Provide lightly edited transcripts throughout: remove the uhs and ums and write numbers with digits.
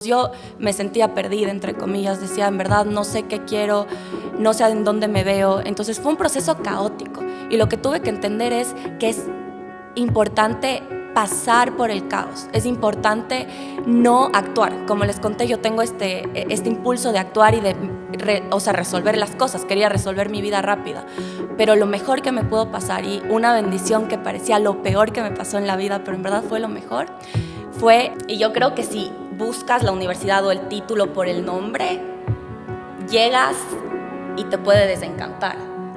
Yo me sentía perdida, entre comillas, decía, en verdad, no sé qué quiero, no sé en dónde me veo. Entonces fue un proceso caótico y lo que tuve que entender es que es importante pasar por el caos, es importante no actuar. Como les conté, yo tengo este impulso de actuar y de resolver las cosas, quería resolver mi vida rápida, pero lo mejor que me pudo pasar y una bendición que parecía lo peor que me pasó en la vida, pero en verdad fue lo mejor, y yo creo que si buscas la universidad o el título por el nombre, llegas y te puede desencantar,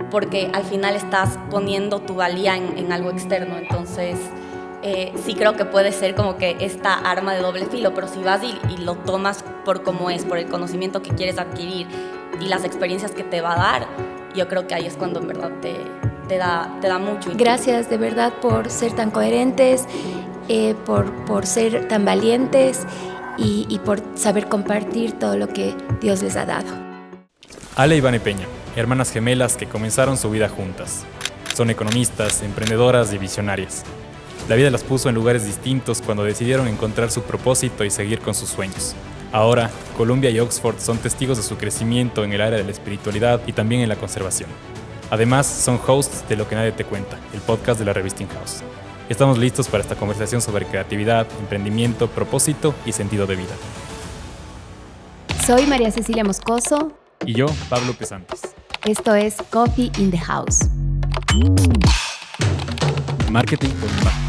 porque al final estás poniendo tu valía en algo externo. Entonces sí creo que puede ser como que esta arma de doble filo, pero si vas y lo tomas por cómo es, por el conocimiento que quieres adquirir y las experiencias que te va a dar, yo creo que ahí es cuando en verdad te da mucho. Gracias de verdad por ser tan coherentes, por ser tan valientes y por saber compartir todo lo que Dios les ha dado. Ale y Vane Peña, hermanas gemelas que comenzaron su vida juntas. Son economistas, emprendedoras y visionarias. La vida las puso en lugares distintos cuando decidieron encontrar su propósito y seguir con sus sueños. Ahora, Columbia y Oxford son testigos de su crecimiento en el área de la espiritualidad y también en la conservación. Además, son hosts de Lo que nadie te cuenta, el podcast de la revista In-House. Estamos listos para esta conversación sobre creatividad, emprendimiento, propósito y sentido de vida. Soy María Cecilia Moscoso. Y yo, Pablo Pesantes. Esto es Coffee in the House. Marketing con impacto.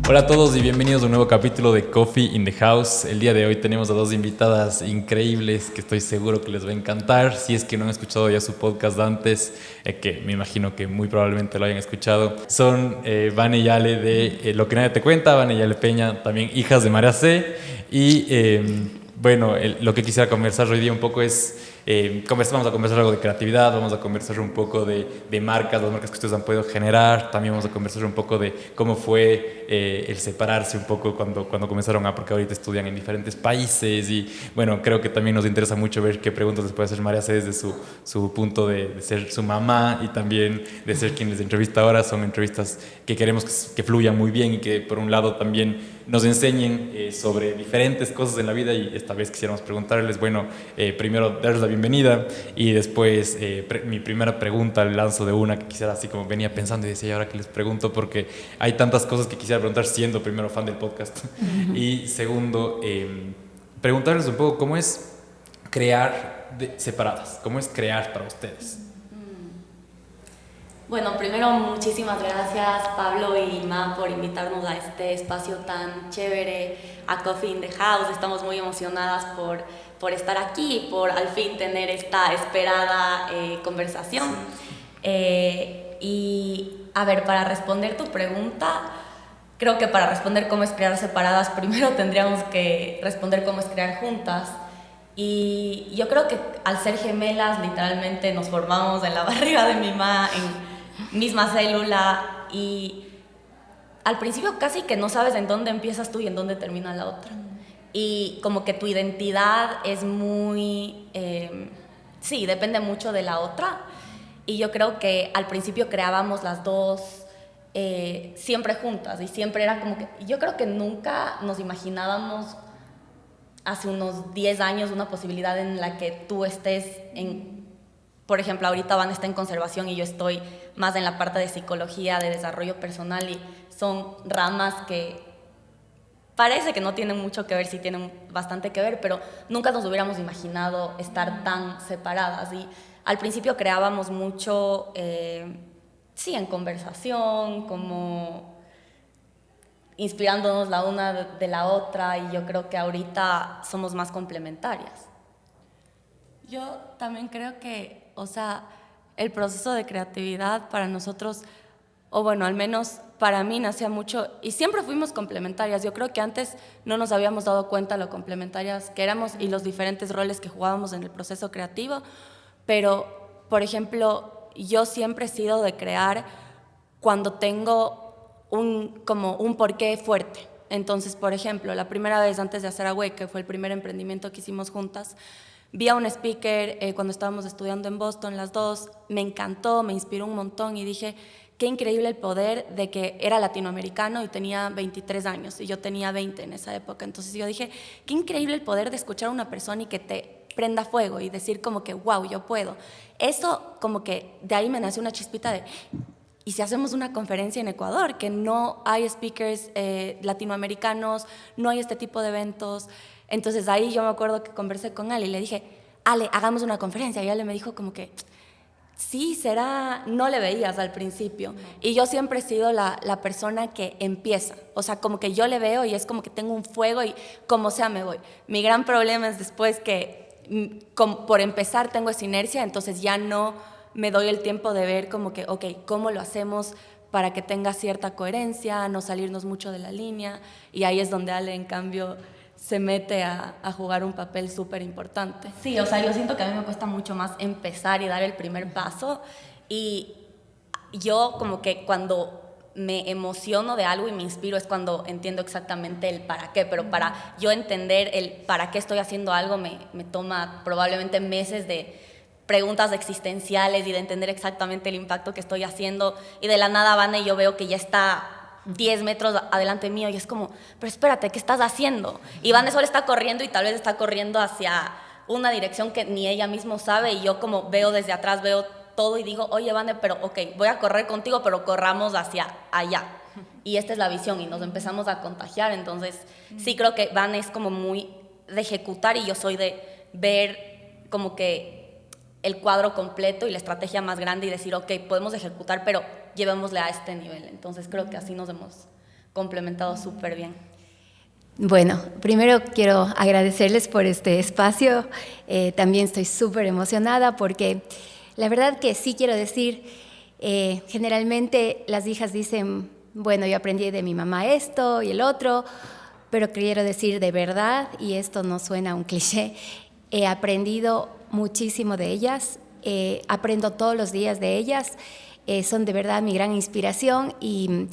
Hola a todos y bienvenidos a un nuevo capítulo de Coffee in the House. El día de hoy tenemos a dos invitadas increíbles que estoy seguro que les va a encantar. Si es que no han escuchado ya su podcast antes, que me imagino que muy probablemente lo hayan escuchado. Son Vane y Ale de Lo que nadie te cuenta, Vane y Ale Peña, también hijas de María C. Y lo que quisiera conversar hoy día un poco es... vamos a conversar algo de creatividad, vamos a conversar un poco de marcas, las marcas que ustedes han podido generar, también vamos a conversar un poco de cómo fue el separarse un poco cuando comenzaron porque ahorita estudian en diferentes países y bueno, creo que también nos interesa mucho ver qué preguntas les puede hacer María C desde su punto de ser su mamá y también de ser quien les entrevista ahora. Son entrevistas que queremos que fluyan muy bien y que por un lado también nos enseñen sobre diferentes cosas en la vida y esta vez quisiéramos preguntarles, primero darles la bienvenida y después mi primera pregunta le lanzo de una que quisiera, así como venía pensando y decía, ¿y ahora que les pregunto? Porque hay tantas cosas que quisiera preguntar siendo primero fan del podcast. Y segundo, preguntarles un poco cómo es crear separadas, cómo es crear para ustedes. Bueno, primero muchísimas gracias Pablo y Ma por invitarnos a este espacio tan chévere, a Coffee in the House. Estamos muy emocionadas por estar aquí y por al fin tener esta esperada conversación. Y a ver, para responder tu pregunta, creo que para responder cómo es crear separadas, primero tendríamos que responder cómo es crear juntas. Y yo creo que al ser gemelas, literalmente nos formamos en la barriga de mi mamá, en misma célula, y al principio casi que no sabes en dónde empiezas tú y en dónde termina la otra. Y como que tu identidad es muy... sí, depende mucho de la otra. Y yo creo que al principio creábamos las dos siempre juntas y siempre era como que... Yo creo que nunca nos imaginábamos hace unos 10 años una posibilidad en la que tú estés en... Por ejemplo, ahorita Van está en conservación y yo estoy más en la parte de psicología, de desarrollo personal, y son ramas que parece que no tienen mucho que ver, sí tienen bastante que ver, pero nunca nos hubiéramos imaginado estar tan separadas. Y al principio creábamos mucho, sí, en conversación, como inspirándonos la una de la otra, y yo creo que ahorita somos más complementarias. Yo también creo que, el proceso de creatividad para nosotros, o bueno, al menos para mí nacía mucho, y siempre fuimos complementarias. Yo creo que antes no nos habíamos dado cuenta lo complementarias que éramos y los diferentes roles que jugábamos en el proceso creativo, pero, por ejemplo, yo siempre he sido de crear cuando tengo como un porqué fuerte. Entonces, por ejemplo, la primera vez antes de hacer Awake, que fue el primer emprendimiento que hicimos juntas, vi a un speaker cuando estábamos estudiando en Boston las dos, me encantó, me inspiró un montón y dije, qué increíble el poder de que era latinoamericano y tenía 23 años y yo tenía 20 en esa época. Entonces yo dije, qué increíble el poder de escuchar a una persona y que te prenda fuego y decir como que, wow, yo puedo. Eso como que de ahí me nació una chispita de, ¿y si hacemos una conferencia en Ecuador? Que no hay speakers latinoamericanos, no hay este tipo de eventos. Entonces ahí yo me acuerdo que conversé con Ale y le dije, Ale, hagamos una conferencia. Y Ale me dijo como que, sí, será, no le veías al principio. Y yo siempre he sido la persona que empieza. O sea, como que yo le veo y es como que tengo un fuego y como sea me voy. Mi gran problema es después que por empezar tengo esa inercia, entonces ya no me doy el tiempo de ver como que, ok, ¿cómo lo hacemos para que tenga cierta coherencia, no salirnos mucho de la línea? Y ahí es donde Ale, en cambio, se mete a jugar un papel súper importante. Sí, o sea, yo siento que a mí me cuesta mucho más empezar y dar el primer paso, y yo como que cuando me emociono de algo y me inspiro es cuando entiendo exactamente el para qué, pero para yo entender el para qué estoy haciendo algo me toma probablemente meses de preguntas existenciales y de entender exactamente el impacto que estoy haciendo, y de la nada Vane yo veo que ya está 10 metros adelante mío y es como, pero espérate, ¿qué estás haciendo? Y Vane solo está corriendo y tal vez está corriendo hacia una dirección que ni ella misma sabe, y yo como veo desde atrás, veo todo y digo, oye Vane, pero ok, voy a correr contigo, pero corramos hacia allá. Y esta es la visión y nos empezamos a contagiar. Entonces sí creo que Vane es como muy de ejecutar y yo soy de ver como que el cuadro completo y la estrategia más grande y decir, ok, podemos ejecutar, pero llevémosle a este nivel. Entonces creo que así nos hemos complementado súper bien. Bueno, primero quiero agradecerles por este espacio. También estoy súper emocionada porque la verdad que sí quiero decir, generalmente las hijas dicen, bueno, yo aprendí de mi mamá esto y el otro, pero quiero decir de verdad, y esto no suena a un cliché, he aprendido muchísimo de ellas, aprendo todos los días de ellas, son de verdad mi gran inspiración y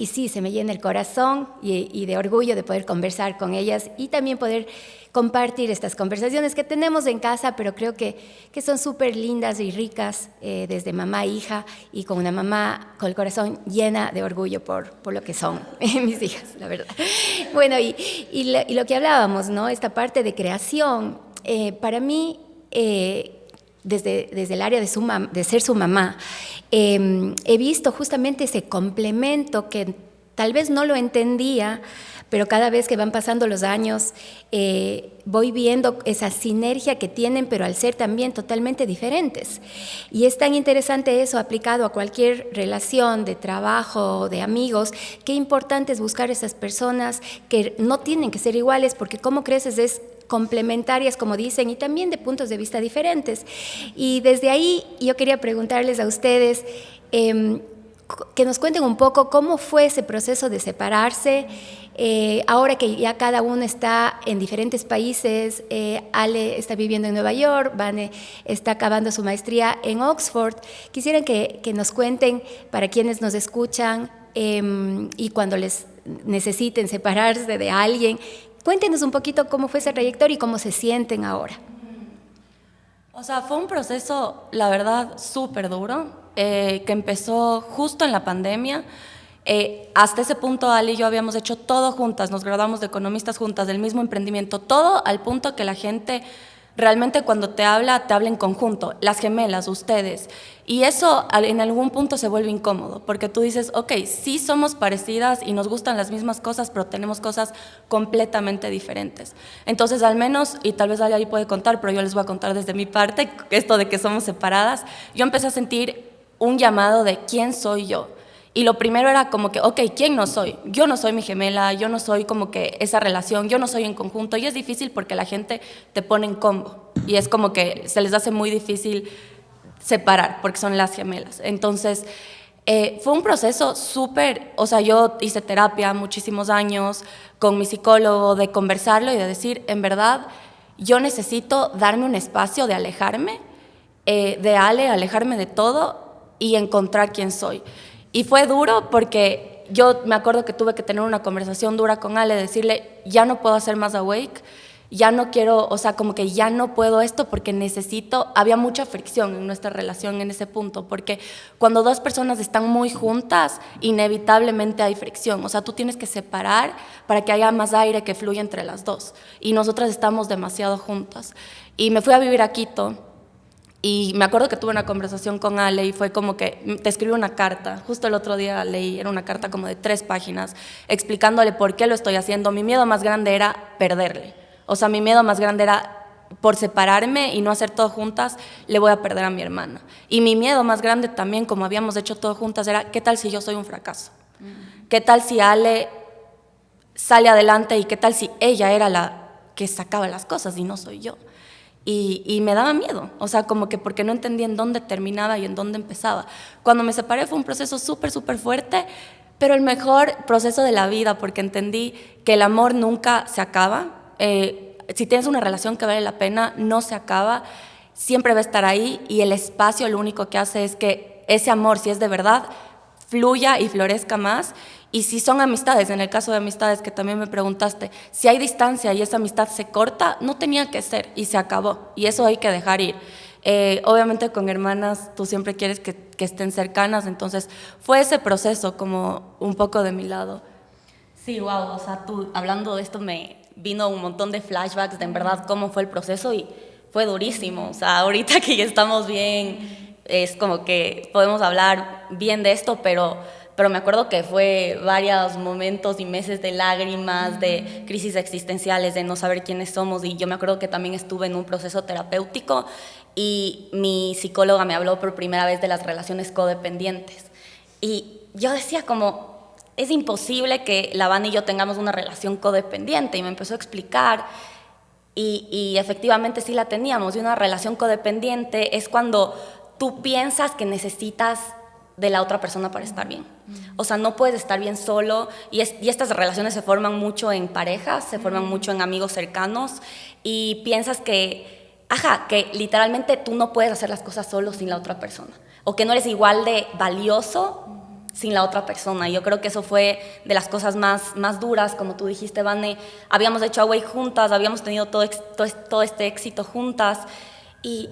sí, se me llena el corazón y de orgullo de poder conversar con ellas y también poder compartir estas conversaciones que tenemos en casa, pero creo que son súper lindas y ricas desde mamá a hija, y con una mamá con el corazón llena de orgullo por lo que son mis hijas, la verdad. Bueno, y lo que hablábamos, ¿no? Esta parte de creación, para mí, desde el área de ser su mamá, he visto justamente ese complemento que tal vez no lo entendía, pero cada vez que van pasando los años voy viendo esa sinergia que tienen, pero al ser también totalmente diferentes. Y es tan interesante eso aplicado a cualquier relación de trabajo, de amigos. Qué importante es buscar esas personas que no tienen que ser iguales, porque cómo creces es complementarias, como dicen, y también de puntos de vista diferentes. Y desde ahí yo quería preguntarles a ustedes que nos cuenten un poco cómo fue ese proceso de separarse, ahora que ya cada uno está en diferentes países. Ale está viviendo en Nueva York, Vane está acabando su maestría en Oxford. Quisieran que nos cuenten, para quienes nos escuchan, y cuando les necesiten separarse de alguien, cuéntenos un poquito cómo fue esa trayectoria y cómo se sienten ahora. O sea, fue un proceso, la verdad, súper duro, que empezó justo en la pandemia. Hasta ese punto, Ali y yo habíamos hecho todo juntas, nos graduamos de economistas juntas, del mismo emprendimiento, todo al punto que la gente realmente cuando te habla en conjunto, las gemelas, ustedes. Y eso en algún punto se vuelve incómodo, porque tú dices, ok, sí somos parecidas y nos gustan las mismas cosas, pero tenemos cosas completamente diferentes. Entonces, al menos, y tal vez ahí puede contar, pero yo les voy a contar desde mi parte, esto de que somos separadas, yo empecé a sentir un llamado de quién soy yo. Y lo primero era como que, ok, ¿quién no soy? Yo no soy mi gemela, yo no soy como que esa relación, yo no soy en conjunto. Y es difícil porque la gente te pone en combo. Y es como que se les hace muy difícil separar porque son las gemelas. Entonces, fue un proceso súper, o sea, yo hice terapia muchísimos años con mi psicólogo de conversarlo y de decir, en verdad, yo necesito darme un espacio de alejarme de Ale, alejarme de todo y encontrar quién soy. Y fue duro porque yo me acuerdo que tuve que tener una conversación dura con Ale, decirle, ya no puedo hacer más Awake, ya no quiero, o sea, como que ya no puedo esto porque necesito, había mucha fricción en nuestra relación en ese punto, porque cuando dos personas están muy juntas, inevitablemente hay fricción, o sea, tú tienes que separar para que haya más aire que fluya entre las dos, y nosotras estamos demasiado juntas. Y me fui a vivir a Quito, y me acuerdo que tuve una conversación con Ale y fue como que te escribí una carta, justo el otro día leí, era una carta como de 3 páginas, explicándole por qué lo estoy haciendo. Mi miedo más grande era perderle. O sea, mi miedo más grande era por separarme y no hacer todo juntas, le voy a perder a mi hermana. Y mi miedo más grande también, como habíamos hecho todo juntas, era ¿qué tal si yo soy un fracaso? ¿Qué tal si Ale sale adelante y qué tal si ella era la que sacaba las cosas y no soy yo? Y me daba miedo, o sea, como que porque no entendía en dónde terminaba y en dónde empezaba. Cuando me separé fue un proceso súper, súper fuerte, pero el mejor proceso de la vida, porque entendí que el amor nunca se acaba. Si tienes una relación que vale la pena, no se acaba, siempre va a estar ahí, y el espacio lo único que hace es que ese amor, si es de verdad, fluya y florezca más. Y si son amistades, en el caso de amistades que también me preguntaste, si hay distancia y esa amistad se corta, no tenía que ser y se acabó, y eso hay que dejar ir. Obviamente con hermanas tú siempre quieres que estén cercanas, entonces fue ese proceso como un poco de mi lado. Sí, wow, o sea, tú hablando de esto me vino un montón de flashbacks de en verdad cómo fue el proceso y fue durísimo. O sea, ahorita que ya estamos bien, es como que podemos hablar bien de esto, pero me acuerdo que fue varios momentos y meses de lágrimas, de crisis existenciales, de no saber quiénes somos, y yo me acuerdo que también estuve en un proceso terapéutico y mi psicóloga me habló por primera vez de las relaciones codependientes. Y yo decía como, es imposible que la Vane y yo tengamos una relación codependiente, y me empezó a explicar y efectivamente sí la teníamos. Y una relación codependiente es cuando tú piensas que necesitas de la otra persona para estar bien. O sea, no puedes estar bien solo, y estas relaciones se forman mucho en parejas, se forman mucho en amigos cercanos, y piensas que literalmente tú no puedes hacer las cosas solo sin la otra persona, o que no eres igual de valioso sin la otra persona. Y yo creo que eso fue de las cosas más duras, como tú dijiste, Vane. Habíamos hecho Away juntas, habíamos tenido todo este éxito juntas, y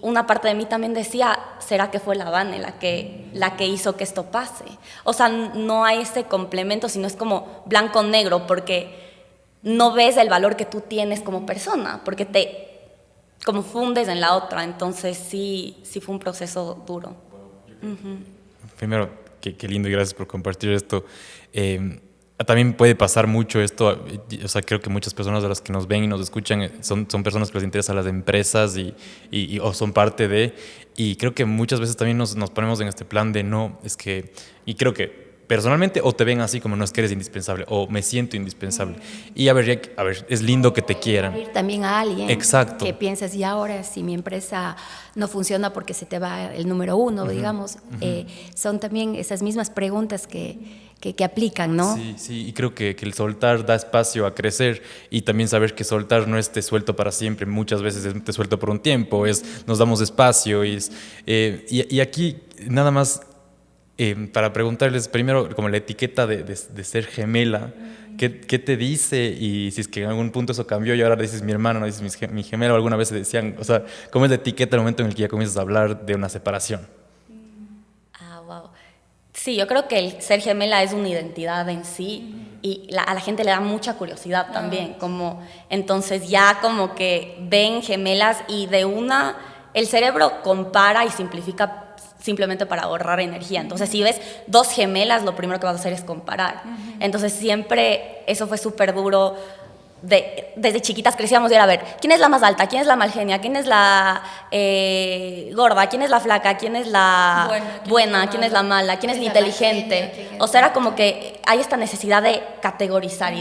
una parte de mí también decía, ¿será que fue la Vane la que hizo que esto pase? O sea, no hay ese complemento, sino es como blanco-negro, porque no ves el valor que tú tienes como persona, porque te como fundes en la otra. Entonces sí fue un proceso duro. Primero, qué lindo y gracias por compartir esto. También puede pasar mucho esto, o sea, creo que muchas personas de las que nos ven y nos escuchan son personas que les interesan las empresas o son parte de, y creo que muchas veces también nos ponemos en este plan de no, es que, y creo que personalmente o te ven así como no, es que eres indispensable o me siento indispensable. Y a ver, es lindo que te quieran. Ir también a alguien. Exacto. Que pienses, y ahora si mi empresa no funciona porque se te va el número 1, digamos, son también esas mismas preguntas que aplican, ¿no? Sí, y creo que el soltar da espacio a crecer, y también saber que soltar no es te suelto para siempre, muchas veces es te suelto por un tiempo, nos damos espacio, y aquí nada más para preguntarles primero como la etiqueta de ser gemela, ¿qué te dice? Y si es que en algún punto eso cambió y ahora dices mi hermano, no dices mi gemela, o alguna vez se decían, o sea, ¿cómo es la etiqueta el momento en el que ya comienzas a hablar de una separación? Wow. Sí, yo creo que el ser gemela es una identidad en sí, y a la gente le da mucha curiosidad también, como entonces ya como que ven gemelas y de una el cerebro compara y simplifica simplemente para ahorrar energía. Entonces si ves 2 gemelas, lo primero que vas a hacer es comparar. Entonces siempre eso fue súper duro. Desde chiquitas crecíamos y era a ver, ¿quién es la más alta? ¿Quién es la mal genia? ¿Quién es la gorda? ¿Quién es la flaca? ¿Quién es la buena? ¿Quién es la mala? ¿Quién es la inteligente? O sea, era como que hay esta necesidad de categorizar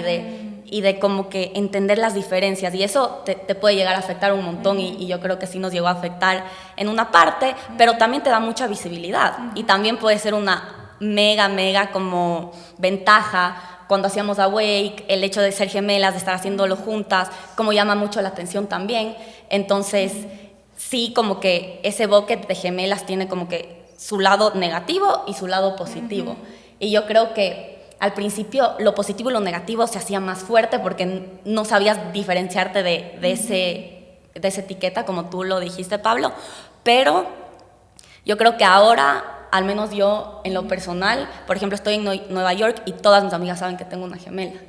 y de como que entender las diferencias, y eso te puede llegar a afectar un montón, y yo creo que sí nos llegó a afectar en una parte, pero también te da mucha visibilidad, y también puede ser una mega como ventaja. Cuando hacíamos Awake, el hecho de ser gemelas, de estar haciéndolo juntas, como llama mucho la atención también. Entonces, sí, como que ese bucket de gemelas tiene como que su lado negativo y su lado positivo. Y yo creo que al principio lo positivo y lo negativo se hacía más fuerte porque no sabías diferenciarte de esa etiqueta, como tú lo dijiste, Pablo, pero yo creo que ahora, al menos yo en lo personal, por ejemplo, estoy en Nueva York y todas mis amigas saben que tengo una gemela,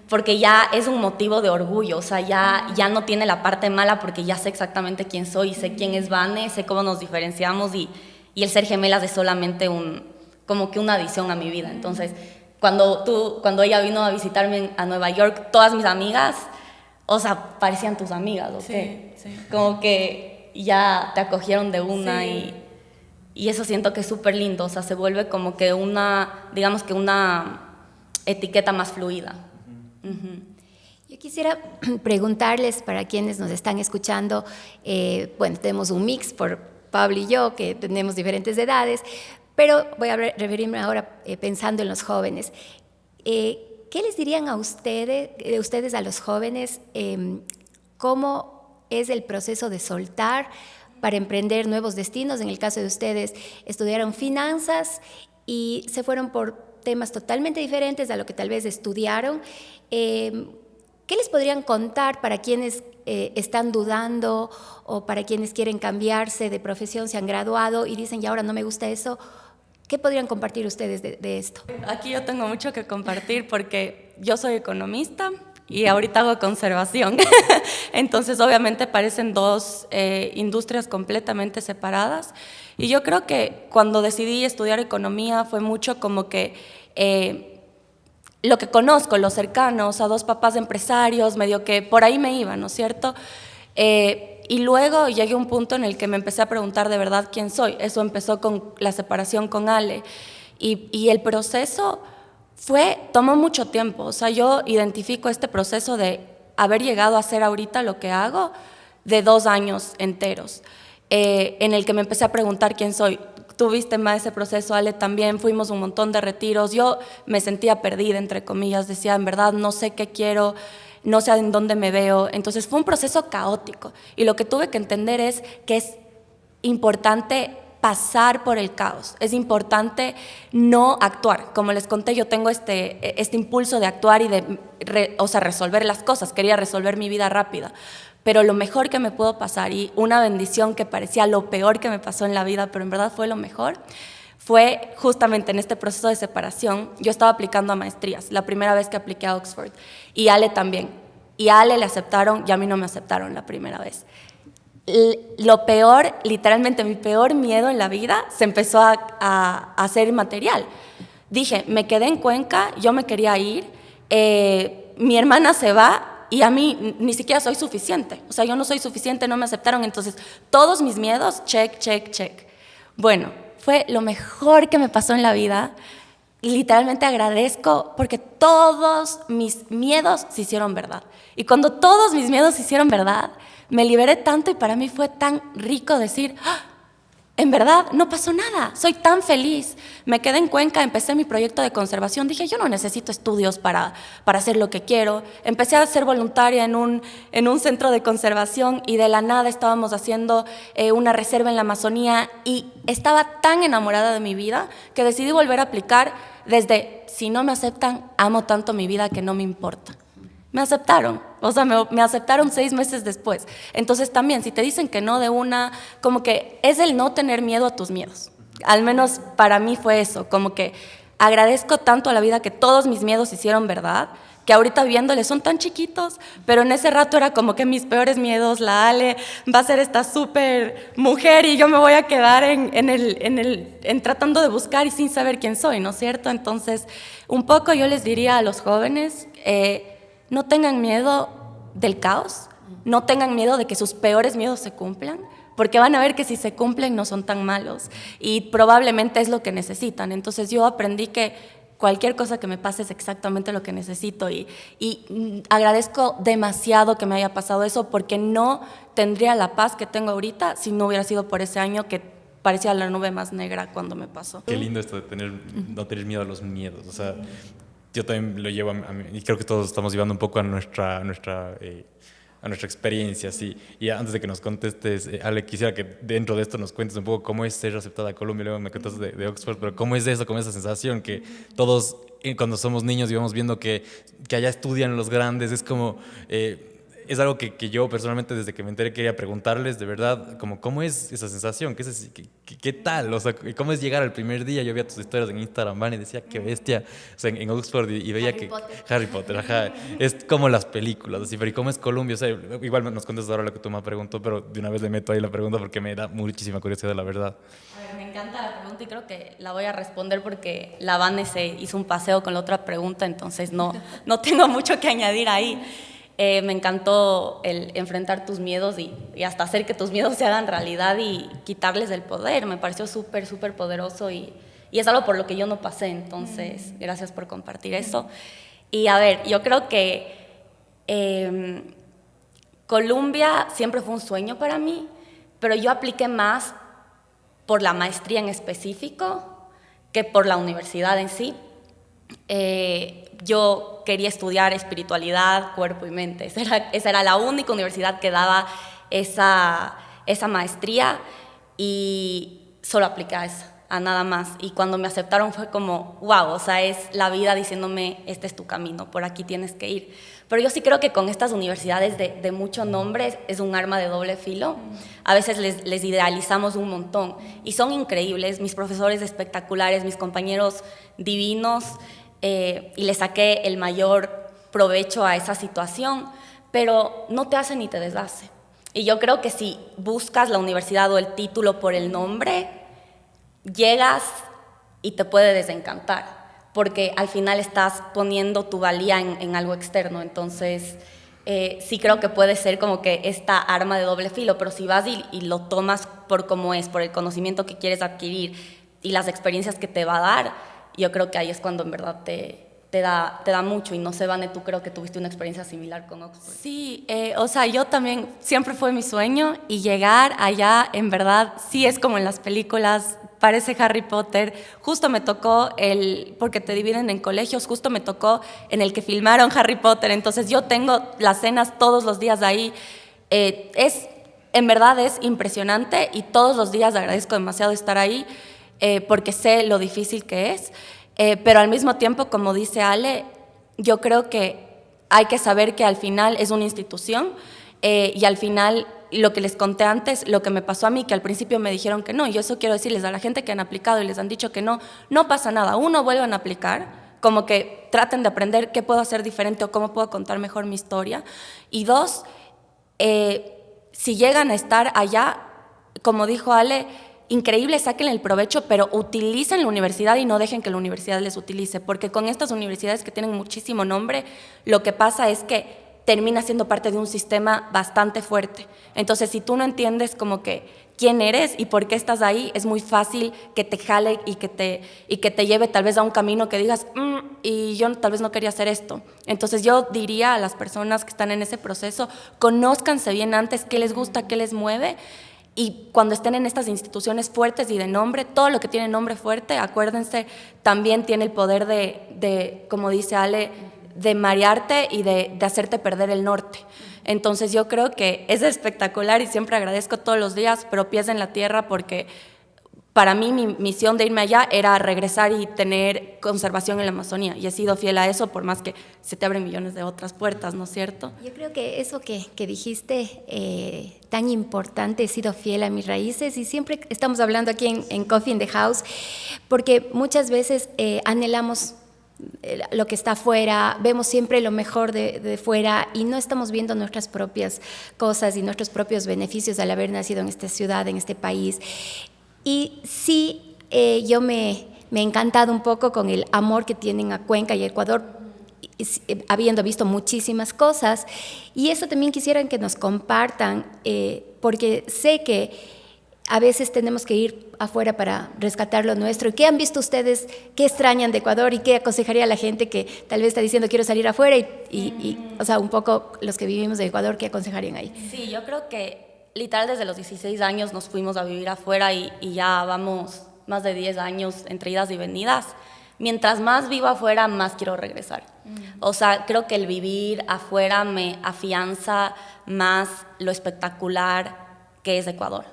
porque ya es un motivo de orgullo, o sea, ya no tiene la parte mala porque ya sé exactamente quién soy, sé quién es Vane, sé cómo nos diferenciamos y el ser gemelas es solamente como que una adición a mi vida. Entonces, cuando ella vino a visitarme a Nueva York, todas mis amigas, o sea, parecían tus amigas, ¿ok? Sí. Como que ya te acogieron de una Sí. y eso siento que es súper lindo, o sea, se vuelve como que digamos que una etiqueta más fluida. Yo quisiera preguntarles para quienes nos están escuchando, bueno, tenemos un mix por Pablo y yo, que tenemos diferentes edades, pero voy a referirme ahora pensando en los jóvenes. ¿Qué les dirían a ustedes a los jóvenes? ¿Cómo es el proceso de soltar para emprender nuevos destinos? En el caso de ustedes, estudiaron finanzas y se fueron por temas totalmente diferentes a lo que tal vez estudiaron. ¿Qué les podrían contar para quienes están dudando o para quienes quieren cambiarse de profesión, se han graduado y dicen, ya ahora no me gusta eso? ¿Qué podrían compartir ustedes de esto? Aquí yo tengo mucho que compartir porque yo soy economista y ahorita hago conservación. Entonces, obviamente, parecen dos industrias completamente separadas. Y yo creo que cuando decidí estudiar economía fue mucho como que lo que conozco, los cercanos, a dos papás empresarios, medio que por ahí me iba, ¿no es cierto? Y luego llegué a un punto en el que me empecé a preguntar de verdad quién soy. Eso empezó con la separación con Ale. Y el proceso tomó mucho tiempo. O sea, yo identifico este proceso de haber llegado a hacer ahorita lo que hago de 2 años enteros, en el que me empecé a preguntar quién soy. Tuviste más ese proceso, Ale, también. Fuimos un montón de retiros. Yo me sentía perdida, entre comillas. Decía, en verdad, no sé qué quiero, no sé en dónde me veo. Entonces fue un proceso caótico. Y lo que tuve que entender es que es importante pasar por el caos. Es importante no actuar. Como les conté, yo tengo este impulso de actuar y de resolver las cosas. Quería resolver mi vida rápida. Pero lo mejor que me pudo pasar, y una bendición que parecía lo peor que me pasó en la vida, pero en verdad fue lo mejor, fue justamente en este proceso de separación. Yo estaba aplicando a maestrías, la primera vez que apliqué a Oxford, y Ale también. Y a Ale le aceptaron y a mí no me aceptaron la primera vez. Lo peor, literalmente mi peor miedo en la vida, se empezó a hacer material. Dije, me quedé en Cuenca, yo me quería ir, mi hermana se va, y a mí ni siquiera soy suficiente. O sea, yo no soy suficiente, no me aceptaron. Entonces, todos mis miedos, check. Bueno, fue lo mejor que me pasó en la vida. Y literalmente agradezco porque todos mis miedos se hicieron verdad. Y cuando todos mis miedos se hicieron verdad, me liberé tanto y para mí fue tan rico decir, ¡ah! En verdad, no pasó nada, soy tan feliz. Me quedé en Cuenca, empecé mi proyecto de conservación. Dije, yo no necesito estudios para hacer lo que quiero. Empecé a ser voluntaria en un centro de conservación y de la nada estábamos haciendo una reserva en la Amazonía y estaba tan enamorada de mi vida que decidí volver a aplicar desde, si no me aceptan, amo tanto mi vida que no me importa. Me aceptaron, o sea, me aceptaron 6 meses después. Entonces también, si te dicen que no de una, como que es el no tener miedo a tus miedos. Al menos para mí fue eso, como que agradezco tanto a la vida que todos mis miedos se hicieron verdad, que ahorita viéndole son tan chiquitos, pero en ese rato era como que mis peores miedos, la Ale va a ser esta súper mujer y yo me voy a quedar en tratando de buscar y sin saber quién soy, ¿no es cierto? Entonces, un poco yo les diría a los jóvenes, no tengan miedo del caos, no tengan miedo de que sus peores miedos se cumplan, porque van a ver que si se cumplen no son tan malos y probablemente es lo que necesitan. Entonces yo aprendí que cualquier cosa que me pase es exactamente lo que necesito y agradezco demasiado que me haya pasado eso porque no tendría la paz que tengo ahorita si no hubiera sido por ese año que parecía la nube más negra cuando me pasó. Qué lindo esto de no tener miedo a los miedos, o sea, yo también lo llevo a mí, y creo que todos estamos llevando un poco a nuestra a nuestra experiencia, sí. Y antes de que nos contestes, Ale, quisiera que dentro de esto nos cuentes un poco cómo es ser aceptada a Colombia. Luego me cuentas de Oxford, pero cómo es eso, cómo es esa sensación que todos cuando somos niños y vamos viendo que allá estudian los grandes, es como... es algo que yo personalmente desde que me enteré quería preguntarles, de verdad, como cómo es esa sensación, qué tal, o sea, cómo es llegar al primer día. Yo veía tus historias en Instagram, man, y decía, qué bestia, o sea, en Oxford, y veía Harry Potter, ajá, es como las películas, así, pero ¿y cómo es Colombia? O sea, igual nos contestas ahora lo que tú me preguntó, pero de una vez le meto ahí la pregunta porque me da muchísima curiosidad, la verdad. A ver, me encanta la pregunta y creo que la voy a responder porque la Vane se hizo un paseo con la otra pregunta, entonces no tengo mucho que añadir ahí. Me encantó el enfrentar tus miedos y hasta hacer que tus miedos se hagan realidad y quitarles el poder. Me pareció súper, súper poderoso y es algo por lo que yo no pasé. Entonces, gracias por compartir eso. Y a ver, yo creo que Colombia siempre fue un sueño para mí, pero yo apliqué más por la maestría en específico que por la universidad en sí. Yo quería estudiar espiritualidad, cuerpo y mente. Esa era la única universidad que daba esa maestría y solo apliqué a esa, a nada más. Y cuando me aceptaron fue como, wow, o sea, es la vida diciéndome, este es tu camino, por aquí tienes que ir. Pero yo sí creo que con estas universidades de mucho nombre es un arma de doble filo. A veces les idealizamos un montón y son increíbles, mis profesores espectaculares, mis compañeros divinos, y le saqué el mayor provecho a esa situación, pero no te hace ni te deshace. Y yo creo que si buscas la universidad o el título por el nombre, llegas y te puede desencantar, porque al final estás poniendo tu valía en algo externo. Entonces, sí creo que puede ser como que esta arma de doble filo, pero si vas y lo tomas por cómo es, por el conocimiento que quieres adquirir y las experiencias que te va a dar, yo creo que ahí es cuando en verdad te da mucho. Y no sé, Vane, tú creo que tuviste una experiencia similar con Oxford. Sí, o sea, yo también, siempre fue mi sueño y llegar allá, en verdad, sí es como en las películas, parece Harry Potter. Justo me tocó porque te dividen en colegios, justo me tocó en el que filmaron Harry Potter, entonces yo tengo las cenas todos los días ahí. En verdad es impresionante y todos los días agradezco demasiado estar ahí, porque sé lo difícil que es, pero al mismo tiempo, como dice Ale, yo creo que hay que saber que al final es una institución, y al final, lo que les conté antes, lo que me pasó a mí, que al principio me dijeron que no, y eso quiero decirles a la gente que han aplicado y les han dicho que no pasa nada. Uno, vuelvan a aplicar, como que traten de aprender qué puedo hacer diferente o cómo puedo contar mejor mi historia. Y dos, si llegan a estar allá, como dijo Ale, increíble, sáquenle el provecho, pero utilicen la universidad y no dejen que la universidad les utilice, porque con estas universidades que tienen muchísimo nombre, lo que pasa es que termina siendo parte de un sistema bastante fuerte. Entonces, si tú no entiendes como que quién eres y por qué estás ahí, es muy fácil que te jale y que te lleve tal vez a un camino que digas, y yo tal vez no quería hacer esto. Entonces, yo diría a las personas que están en ese proceso, conózcanse bien antes qué les gusta, qué les mueve. Y cuando estén en estas instituciones fuertes y de nombre, todo lo que tiene nombre fuerte, acuérdense, también tiene el poder de como dice Ale, de marearte y de hacerte perder el norte. Entonces yo creo que es espectacular y siempre agradezco todos los días, pero pies en la tierra, porque para mí mi misión de irme allá era regresar y tener conservación en la Amazonía, y he sido fiel a eso, por más que se te abren millones de otras puertas, ¿no es cierto? Yo creo que eso que dijiste, tan importante, he sido fiel a mis raíces, y siempre estamos hablando aquí en Coffee in the House, porque muchas veces anhelamos lo que está afuera, vemos siempre lo mejor de fuera y no estamos viendo nuestras propias cosas y nuestros propios beneficios al haber nacido en esta ciudad, en este país. Y sí, yo me he encantado un poco con el amor que tienen a Cuenca y a Ecuador, habiendo visto muchísimas cosas, y eso también quisieran que nos compartan, porque sé que a veces tenemos que ir afuera para rescatar lo nuestro. ¿Y qué han visto ustedes? ¿Qué extrañan de Ecuador? ¿Y qué aconsejaría a la gente que tal vez está diciendo quiero salir afuera? O sea, un poco los que vivimos de Ecuador, ¿qué aconsejarían ahí? Sí, yo creo que literal desde los 16 años nos fuimos a vivir afuera y ya vamos más de 10 años entre idas y venidas. mientras más vivo afuera, más quiero regresar. O sea, creo que el vivir afuera me afianza más lo espectacular que es Ecuador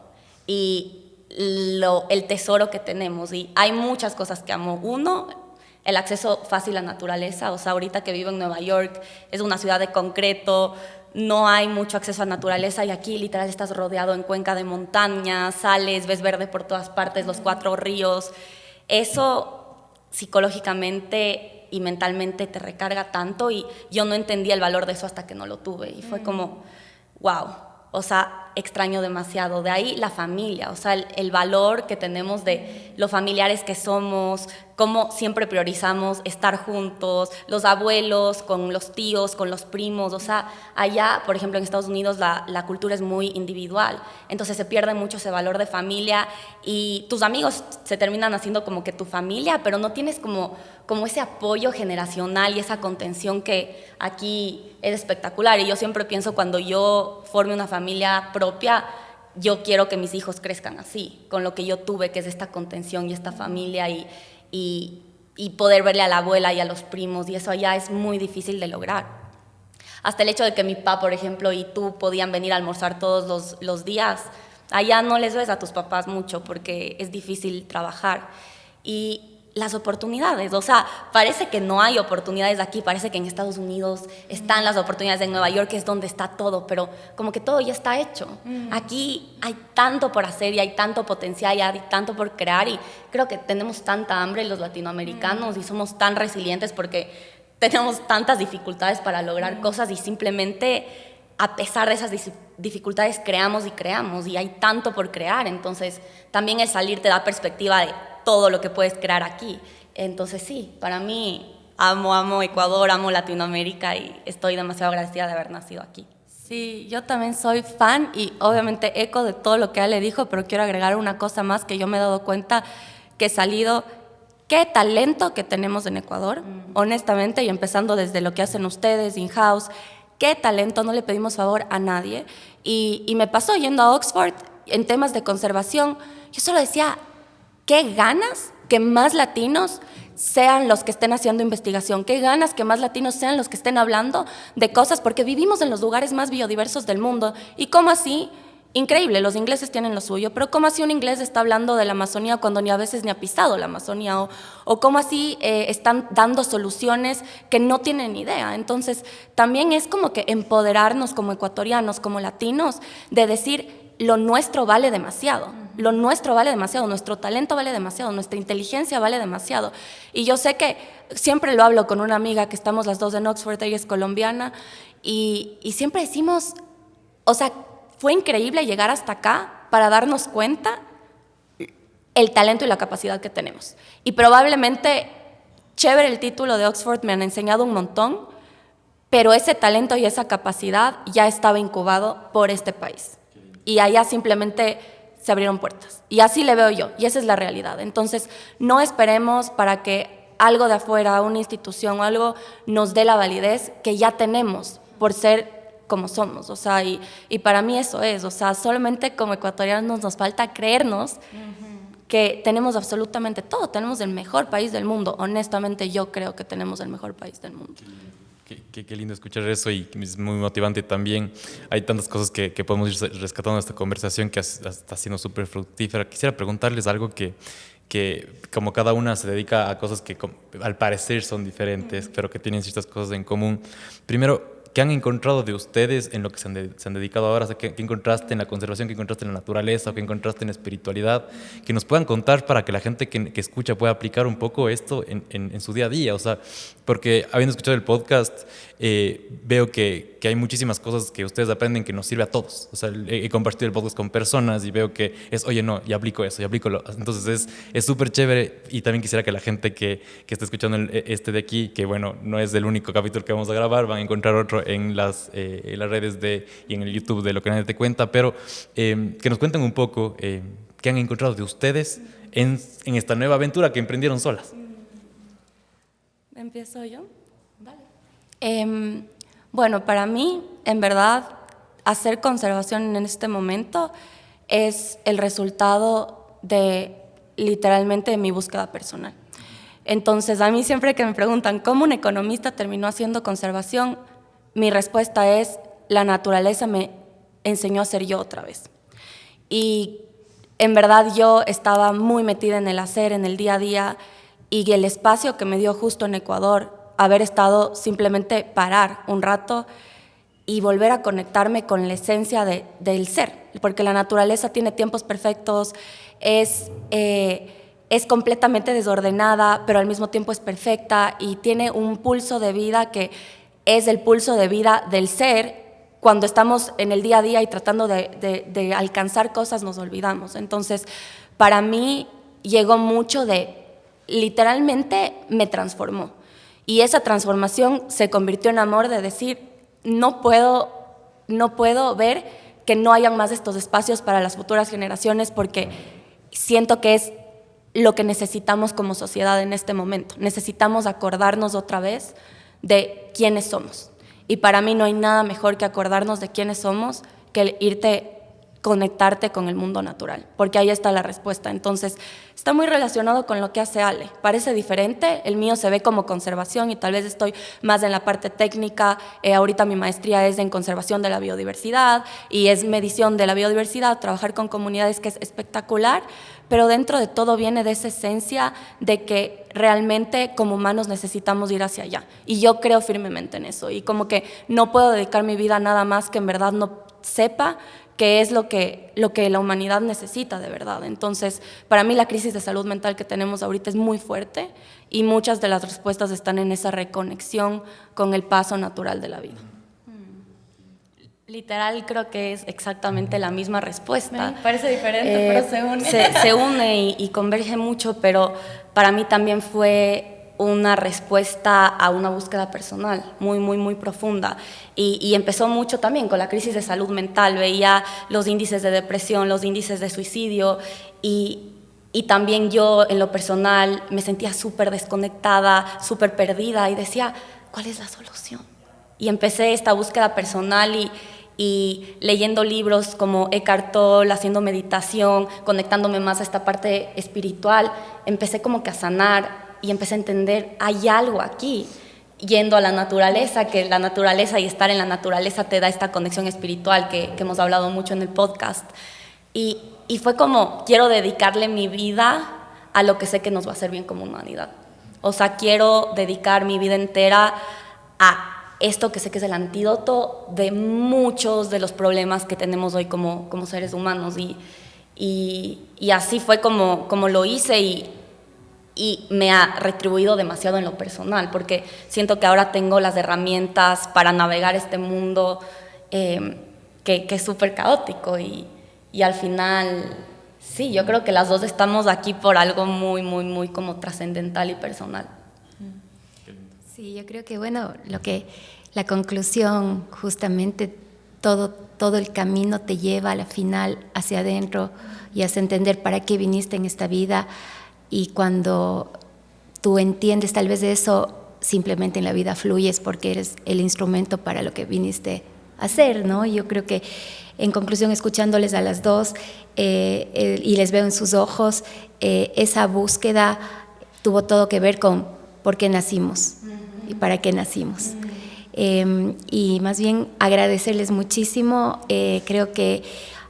y el tesoro que tenemos. Y hay muchas cosas que amo. Uno, el acceso fácil a la naturaleza. O sea, ahorita que vivo en Nueva York, es una ciudad de concreto, no hay mucho acceso a naturaleza y aquí literal estás rodeado en cuenca de montañas, sales, ves verde por todas partes, los 4 ríos. Eso psicológicamente y mentalmente te recarga tanto y yo no entendía el valor de eso hasta que no lo tuve y fue como, wow, o sea, extraño demasiado. De ahí la familia, o sea, el valor que tenemos de los familiares que somos, cómo siempre priorizamos estar juntos, los abuelos con los tíos, con los primos. O sea, allá, por ejemplo, en Estados Unidos la cultura es muy individual, entonces se pierde mucho ese valor de familia y tus amigos se terminan haciendo como que tu familia, pero no tienes como ese apoyo generacional y esa contención que aquí es espectacular. Y yo siempre pienso, cuando yo forme una familia propia, yo quiero que mis hijos crezcan así, con lo que yo tuve, que es esta contención y esta familia y poder verle a la abuela y a los primos, y eso allá es muy difícil de lograr. Hasta el hecho de que mi papá, por ejemplo, y tú podían venir a almorzar todos los días, allá no les ves a tus papás mucho porque es difícil trabajar. Y las oportunidades, o sea, parece que no hay oportunidades aquí, parece que en Estados Unidos están las oportunidades, en Nueva York es donde está todo, pero como que todo ya está hecho. Aquí hay tanto por hacer y hay tanto potencial y hay tanto por crear, y creo que tenemos tanta hambre los latinoamericanos y somos tan resilientes porque tenemos tantas dificultades para lograr cosas y simplemente a pesar de esas dificultades creamos y hay tanto por crear. Entonces también el salir te da perspectiva de todo lo que puedes crear aquí. Entonces sí, para mí amo Ecuador, amo Latinoamérica y estoy demasiado agradecida de haber nacido aquí. Sí, yo también soy fan y obviamente eco de todo lo que él le dijo, pero quiero agregar una cosa más que yo me he dado cuenta que he salido. Qué talento que tenemos en Ecuador, honestamente, y empezando desde lo que hacen ustedes, in-house, qué talento, no le pedimos favor a nadie. Y me pasó yendo a Oxford en temas de conservación, yo solo decía, qué ganas que más latinos sean los que estén haciendo investigación, qué ganas que más latinos sean los que estén hablando de cosas, porque vivimos en los lugares más biodiversos del mundo. ¿Y cómo así? Increíble, los ingleses tienen lo suyo, pero ¿cómo así un inglés está hablando de la Amazonía cuando ni a veces ni ha pisado la Amazonía? O ¿cómo así están dando soluciones que no tienen idea? Entonces, también es como que empoderarnos como ecuatorianos, como latinos, de decir, lo nuestro vale demasiado, lo nuestro vale demasiado, nuestro talento vale demasiado, nuestra inteligencia vale demasiado. Y yo sé que siempre lo hablo con una amiga que estamos las dos en Oxford, ella es colombiana, y siempre decimos, o sea, fue increíble llegar hasta acá para darnos cuenta el talento y la capacidad que tenemos. Y probablemente, chévere el título de Oxford, me han enseñado un montón, pero ese talento y esa capacidad ya estaba incubado por este país. Y allá simplemente se abrieron puertas. Y así le veo yo, y esa es la realidad. Entonces, no esperemos para que algo de afuera, una institución o algo, nos dé la validez que ya tenemos por ser como somos, o sea, y para mí eso es, o sea, solamente como ecuatorianos nos falta creernos que tenemos absolutamente todo, tenemos el mejor país del mundo, honestamente yo creo que tenemos el mejor país del mundo. Qué lindo escuchar eso y es muy motivante también. Hay tantas cosas que podemos ir rescatando de esta conversación que está siendo súper fructífera. Quisiera preguntarles algo que como cada una se dedica a cosas que al parecer son diferentes, pero que tienen ciertas cosas en común. Primero, ¿qué han encontrado de ustedes en lo que se han dedicado ahora? O sea, ¿qué encontraste en la conservación, qué encontraste en la naturaleza, o qué encontraste en la espiritualidad? Que nos puedan contar para que la gente que escucha pueda aplicar un poco esto en su día a día. O sea, porque habiendo escuchado el podcast, veo que hay muchísimas cosas que ustedes aprenden que nos sirve a todos. O sea, he compartido el podcast con personas y veo que es, oye, no, ya aplico eso, ya aplico lo. Entonces es súper chévere y también quisiera que la gente que esté escuchando este de aquí, que bueno, no es el único capítulo que vamos a grabar, van a encontrar otro en las redes y en el YouTube de Lo que nadie te cuenta, pero que nos cuenten un poco qué han encontrado de ustedes en esta nueva aventura que emprendieron solas. ¿Empiezo yo? Vale. Bueno, para mí, en verdad, hacer conservación en este momento es el resultado de literalmente mi búsqueda personal. Entonces, a mí siempre que me preguntan cómo un economista terminó haciendo conservación, mi respuesta es: la naturaleza me enseñó a ser yo otra vez. Y en verdad yo estaba muy metida en el hacer, en el día a día, y el espacio que me dio justo en Ecuador, haber estado simplemente parar un rato y volver a conectarme con la esencia del ser, porque la naturaleza tiene tiempos perfectos, es completamente desordenada, pero al mismo tiempo es perfecta y tiene un pulso de vida que es el pulso de vida del ser. Cuando estamos en el día a día y tratando de alcanzar cosas, nos olvidamos. Entonces, para mí llegó mucho literalmente me transformó. Y esa transformación se convirtió en amor, de decir, no puedo ver que no hayan más estos espacios para las futuras generaciones, porque siento que es lo que necesitamos como sociedad en este momento. Necesitamos acordarnos otra vez de quiénes somos. Y para mí no hay nada mejor que acordarnos de quiénes somos que conectarte con el mundo natural, porque ahí está la respuesta. Entonces, está muy relacionado con lo que hace Ale. Parece diferente, el mío se ve como conservación y tal vez estoy más en la parte técnica. Ahorita mi maestría es en conservación de la biodiversidad y es medición de la biodiversidad, trabajar con comunidades, que es espectacular, pero dentro de todo viene de esa esencia de que realmente como humanos necesitamos ir hacia allá. Y yo creo firmemente en eso, y como que no puedo dedicar mi vida a nada más que en verdad no sepa qué es lo que la humanidad necesita de verdad. Entonces, para mí la crisis de salud mental que tenemos ahorita es muy fuerte, y muchas de las respuestas están en esa reconexión con el paso natural de la vida. Literal, creo que es exactamente la misma respuesta. Parece diferente, pero se une. Se une y converge mucho, pero para mí también fue una respuesta a una búsqueda personal muy, muy, muy profunda. Y empezó mucho también con la crisis de salud mental. Veía los índices de depresión, los índices de suicidio, y también yo en lo personal me sentía súper desconectada, súper perdida, y decía, ¿cuál es la solución? Y empecé esta búsqueda personal y leyendo libros como Eckhart Tolle, haciendo meditación, conectándome más a esta parte espiritual, empecé como que a sanar y empecé a entender, hay algo aquí, yendo a la naturaleza, que la naturaleza y estar en la naturaleza te da esta conexión espiritual que hemos hablado mucho en el podcast. Y fue como, quiero dedicarle mi vida a lo que sé que nos va a hacer bien como humanidad. O sea, quiero dedicar mi vida entera a esto que sé que es el antídoto de muchos de los problemas que tenemos hoy como seres humanos. Y así fue como lo hice, y me ha retribuido demasiado en lo personal, porque siento que ahora tengo las herramientas para navegar este mundo que es súper caótico, y al final, sí, yo creo que las dos estamos aquí por algo muy, muy, muy como trascendental y personal. Sí, yo creo que, bueno, la conclusión, justamente todo el camino te lleva a la final hacia adentro y hace entender para qué viniste en esta vida. Y cuando tú entiendes tal vez de eso, simplemente en la vida fluyes porque eres el instrumento para lo que viniste a hacer, ¿no? Yo creo que, en conclusión, escuchándoles a las dos y les veo en sus ojos, esa búsqueda tuvo todo que ver con por qué nacimos y para qué nacimos. Y más bien agradecerles muchísimo. Creo que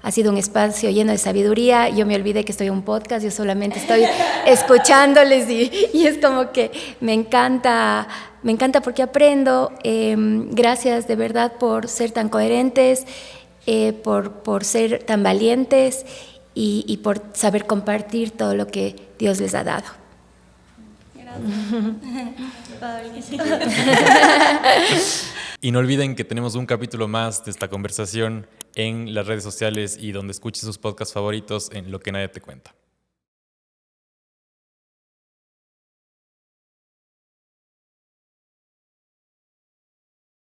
ha sido un espacio lleno de sabiduría. Yo me olvidé que estoy en un podcast, yo solamente estoy escuchándoles y es como que me encanta porque aprendo. Gracias de verdad por ser tan coherentes, por ser tan valientes y por saber compartir todo lo que Dios les ha dado. Y no olviden que tenemos un capítulo más de esta conversación en las redes sociales y donde escuches sus podcasts favoritos en Lo que nadie te cuenta.